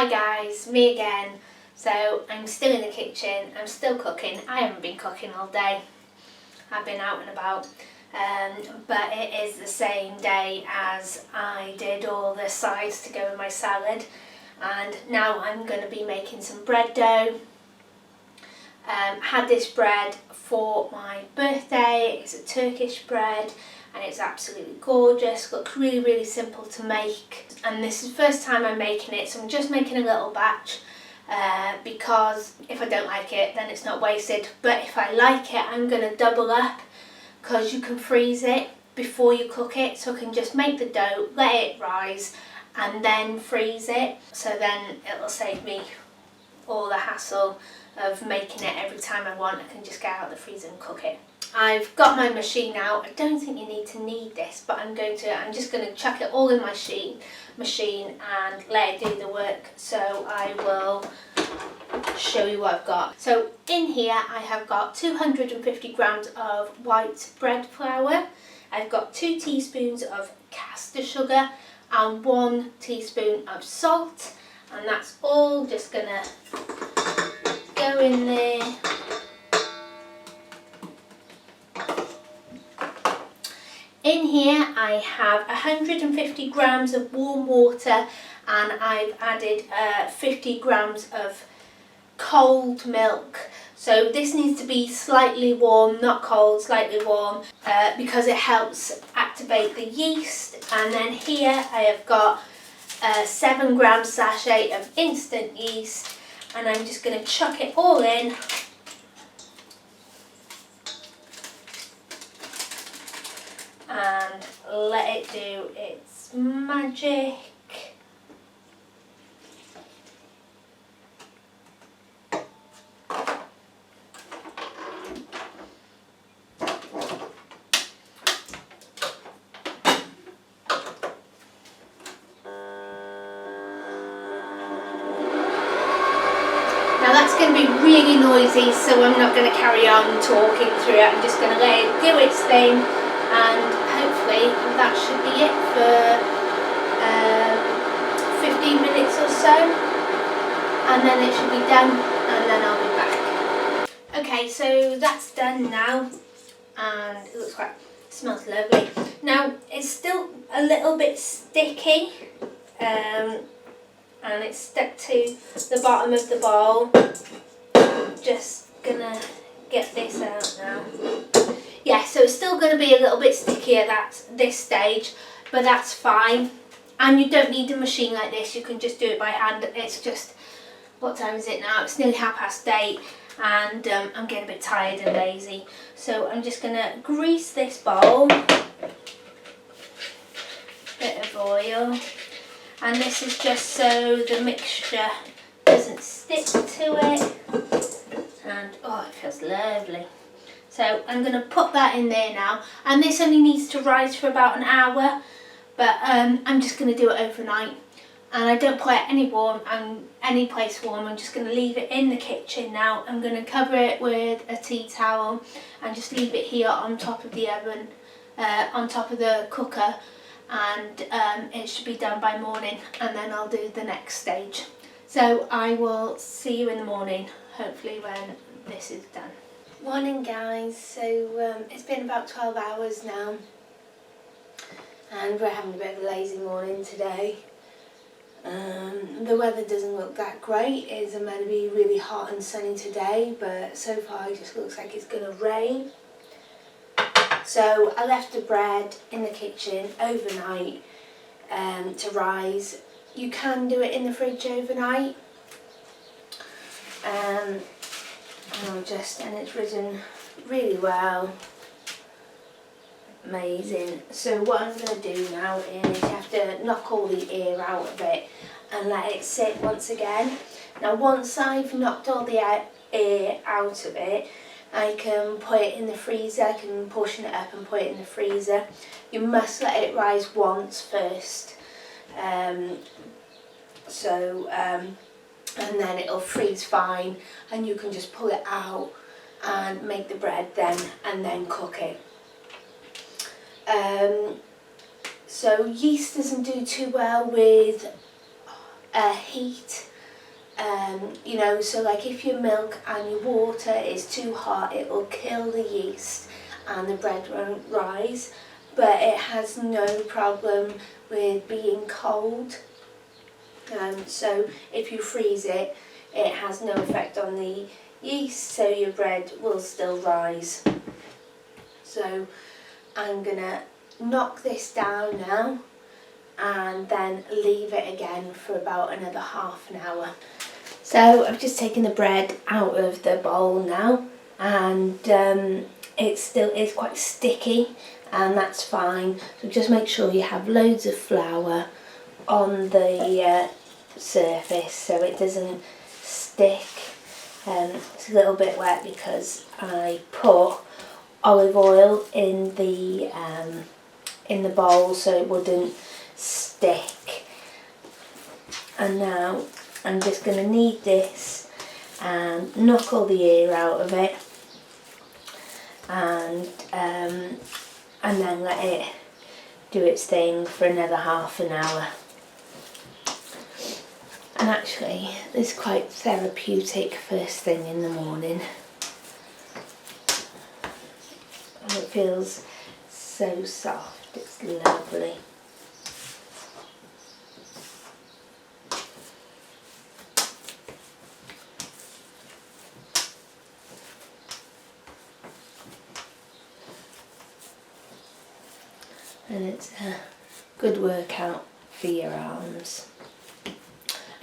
Hi guys, me again. So I'm still in the kitchen, I'm still cooking. I haven't been cooking all day, I've been out and about, but it is the same day as I did all the sides to go with my salad, and now I'm going to be making some bread dough. Had this bread for my birthday. It's a Turkish bread and it's absolutely gorgeous. Looks really simple to make, and this is the first time I'm making it, so I'm just making a little batch because if I don't like it then it's not wasted, but if I like it I'm going to double up because you can freeze it before you cook it, so I can just make the dough, let it rise and then freeze it, so then it'll save me all the hassle of making it every time I want. I can just get out of the freezer and cook it. I've got my machine out. I don't think you need to knead this, but I'm just going to chuck it all in my machine and let it do the work. So I will show you what I've got. So in here I have got 250 grams of white bread flour. I've got 2 teaspoons of caster sugar and 1 teaspoon of salt, and that's all just gonna go in there. In here I have 150 grams of warm water, and I've added 50 grams of cold milk. So this needs to be slightly warm, not cold, slightly warm, because it helps activate the yeast. And then here I have got a 7 gram sachet of instant yeast, and I'm just going to chuck it all in. And let it do its magic. Now that's going to be really noisy, so I'm not going to carry on talking through it. I'm just going to let it do its thing, and hopefully that should be it for 15 minutes or so, and then it should be done, and then I'll be back. Okay, so that's done now, and it looks quite, it smells lovely. Now it's still a little bit sticky, and it's stuck to the bottom of the bowl. Just gonna get this out now. Yeah, so it's still going to be a little bit sticky at this stage, but that's fine. And you don't need a machine like this, you can just do it by hand. It's just, what time is it now? It's nearly 8:30, and I'm getting a bit tired and lazy. So I'm just going to grease this bowl, bit of oil, and this is just so the mixture doesn't stick to it. And oh, it feels lovely. So I'm going to put that in there now, and this only needs to rise for about an hour, but I'm just going to do it overnight, and I don't put it any place warm. I'm just going to leave it in the kitchen now. I'm going to cover it with a tea towel and just leave it here on top of the oven, on top of the cooker, and it should be done by morning, and then I'll do the next stage. So I will see you in the morning, hopefully, when this is done. Morning guys, so it's been about 12 hours now, and we're having a bit of a lazy morning today. The weather doesn't look that great. It's meant to be really hot and sunny today, but so far it just looks like it's going to rain. So I left the bread in the kitchen overnight to rise. You can do it in the fridge overnight. And it's risen really well. Amazing. So what I'm going to do now is you have to knock all the air out of it and let it sit once again. Now once I've knocked all the air out of it, I can put it in the freezer. I can portion it up and put it in the freezer. You must let it rise once first. And then it'll freeze fine, and you can just pull it out and make the bread then, and then cook it. So yeast doesn't do too well with heat, You know, so like if your milk and your water is too hot, it will kill the yeast and the bread won't rise. But it has no problem with being cold. So if you freeze it, it has no effect on the yeast, so your bread will still rise. So I'm gonna knock this down now and then leave it again for about another half an hour. So I've just taken the bread out of the bowl now, and it still is quite sticky, and that's fine. So just make sure you have loads of flour on the surface so it doesn't stick. It's a little bit wet because I put olive oil in the bowl so it wouldn't stick. And now I'm just going to knead this and knock all the air out of it, and then let it do its thing for another half an hour. And actually, it's quite therapeutic first thing in the morning. And it feels so soft, it's lovely. And it's a good workout for your arms.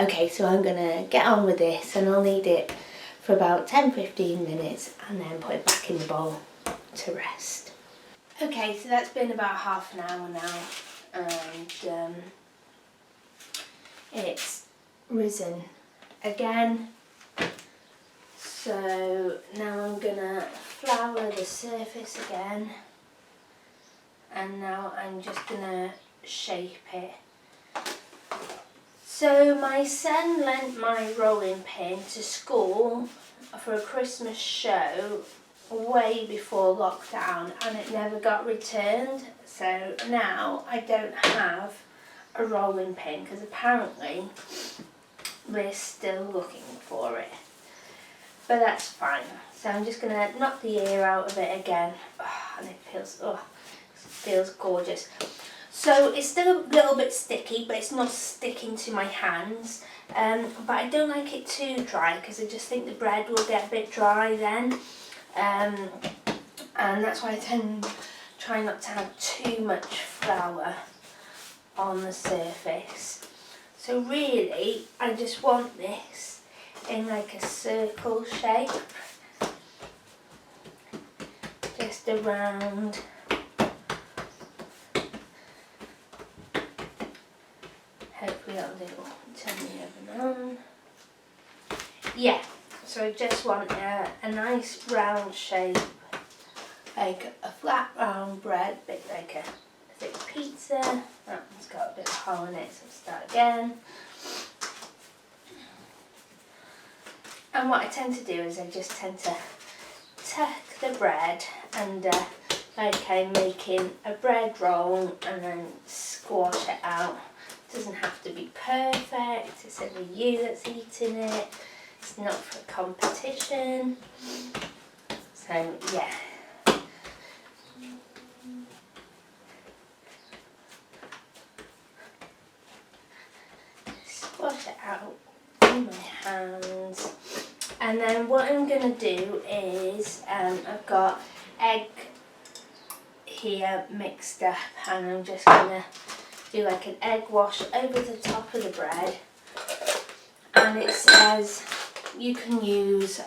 Okay, so I'm going to get on with this, and I'll knead it for about 10-15 minutes and then put it back in the bowl to rest. Okay, so that's been about half an hour now, and it's risen again. So now I'm going to flour the surface again, and now I'm just going to shape it. So my son lent my rolling pin to school for a Christmas show way before lockdown, and it never got returned. So now I don't have a rolling pin because apparently we're still looking for it. But that's fine. So I'm just going to knock the air out of it again. And it feels gorgeous. So it's still a little bit sticky, but it's not sticking to my hands. But I don't like it too dry because I just think the bread will get a bit dry then. And that's why I try not to have too much flour on the surface. So really, I just want this in like a circle shape, just around. Hopefully that'll do. Turn the oven on. Yeah, so I just want a nice round shape, like a flat round bread, bit like a thick pizza. That one's got a bit of hole in it, so I'll start again. And what I tend to do is I just tend to tuck the bread under, like I'm making a bread roll, and then squash it out. It doesn't have to be perfect, it's only you that's eating it, it's not for competition. So yeah. Squash it out in my hands. And then what I'm going to do is, I've got egg here mixed up, and I'm just going to do like an egg wash over the top of the bread. And it says you can use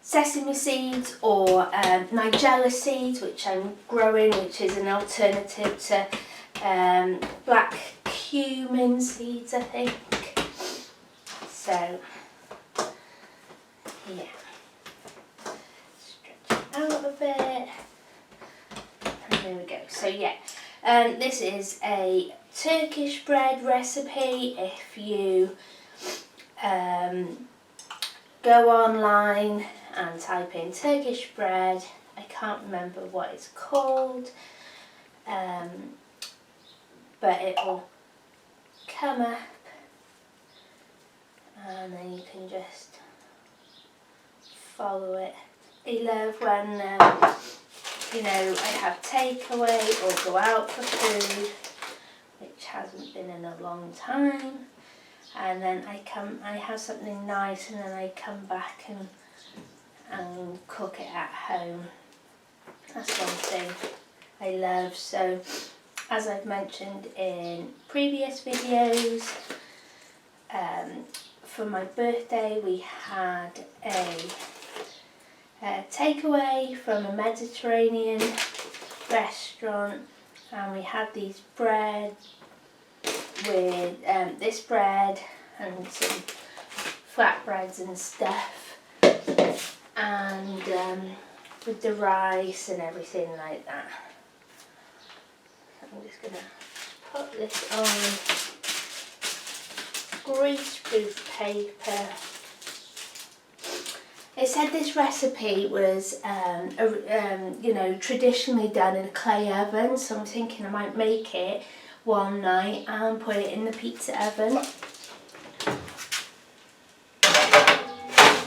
sesame seeds or nigella seeds, which I'm growing, which is an alternative to black cumin seeds, I think. So yeah, stretch it out a bit, and there we go. So yeah, this is a Turkish bread recipe. If you go online and type in Turkish bread, I can't remember what it's called, but it will come up, and then you can just follow it. I love when you know, I have takeaway or go out for food, which hasn't been in a long time, and then I have something nice, and then I come back and cook it at home. That's one thing I love. So as I've mentioned in previous videos, for my birthday we had a takeaway from a Mediterranean restaurant, and we had these bread with this bread and some flatbreads and stuff, and with the rice and everything like that. So I'm just going to put this on greaseproof paper. It said this recipe was, you know, traditionally done in a clay oven, so I'm thinking I might make it one night and put it in the pizza oven.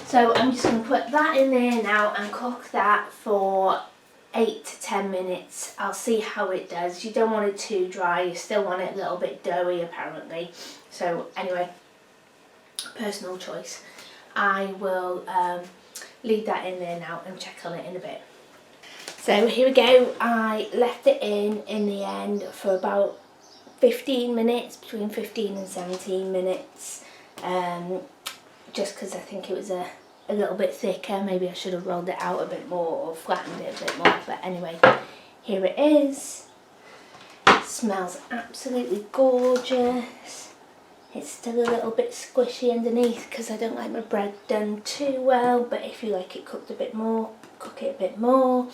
So I'm just going to put that in there now and cook that for 8 to 10 minutes. I'll see how it does. You don't want it too dry, you still want it a little bit doughy apparently. So anyway, personal choice. I will leave that in there now and check on it in a bit. So here we go. I left it in the end for about 15 minutes, between 15 and 17 minutes, just because I think it was a little bit thicker. Maybe I should have rolled it out a bit more or flattened it a bit more, but anyway, here it is. It smells absolutely gorgeous. It's still a little bit squishy underneath because I don't like my bread done too well, but if you like it cooked a bit more, cook it a bit more.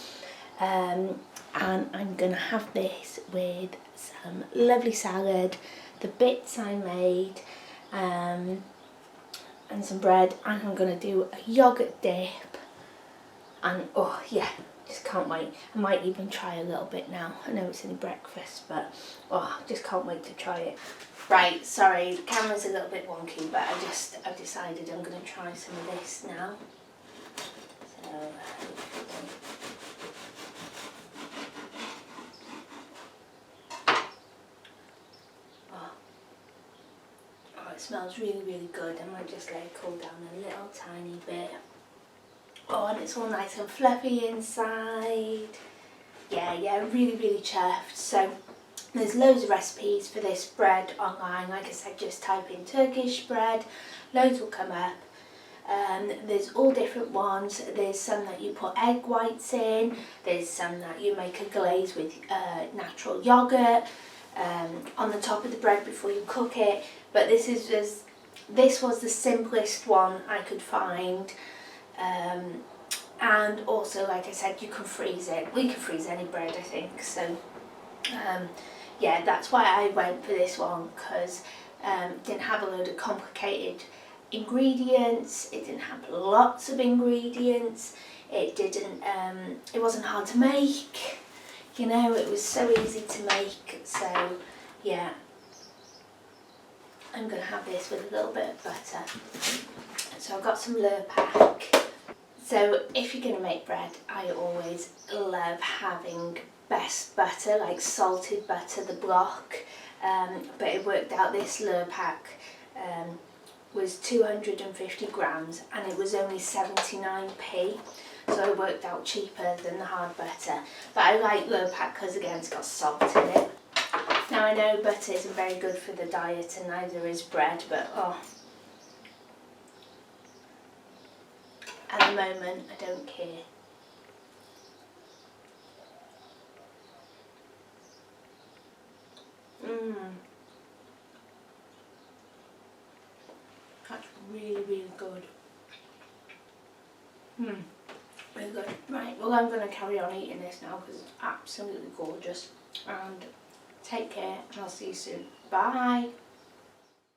And I'm going to have this with some lovely salad, the bits I made, and some bread, and I'm going to do a yoghurt dip, and oh yeah, just can't wait. I might even try a little bit now. I know it's only breakfast, but oh, just can't wait to try it. Right, sorry, the camera's a little bit wonky, but I've decided I'm going to try some of this now. So, it smells really, really good. I might just let it cool down a little tiny bit. Oh, and it's all nice and fluffy inside. Yeah, really, really chuffed. So there's loads of recipes for this bread online. Like I said, just type in Turkish bread, loads will come up. There's all different ones. There's some that you put egg whites in. There's some that you make a glaze with natural yoghurt on the top of the bread before you cook it. But this was the simplest one I could find. And also, like I said, you can freeze it. We can freeze any bread, I think. So yeah, that's why I went for this one, because it didn't have a load of complicated ingredients. It didn't have lots of ingredients. It wasn't hard to make. You know, it was so easy to make. So yeah, I'm going to have this with a little bit of butter. So I've got some Lurpak. So if you're going to make bread, I always love having best butter, like salted butter, the block. But it worked out this Lurpak was 250 grams and it was only 79p. So it worked out cheaper than the hard butter. But I like Lurpak because again it's got salt in it. Now I know butter isn't very good for the diet and neither is bread, but oh, at the moment I don't care. That's really, really good. Really good. Right, well I'm going to carry on eating this now because it's absolutely gorgeous. And take care and I'll see you soon. Bye.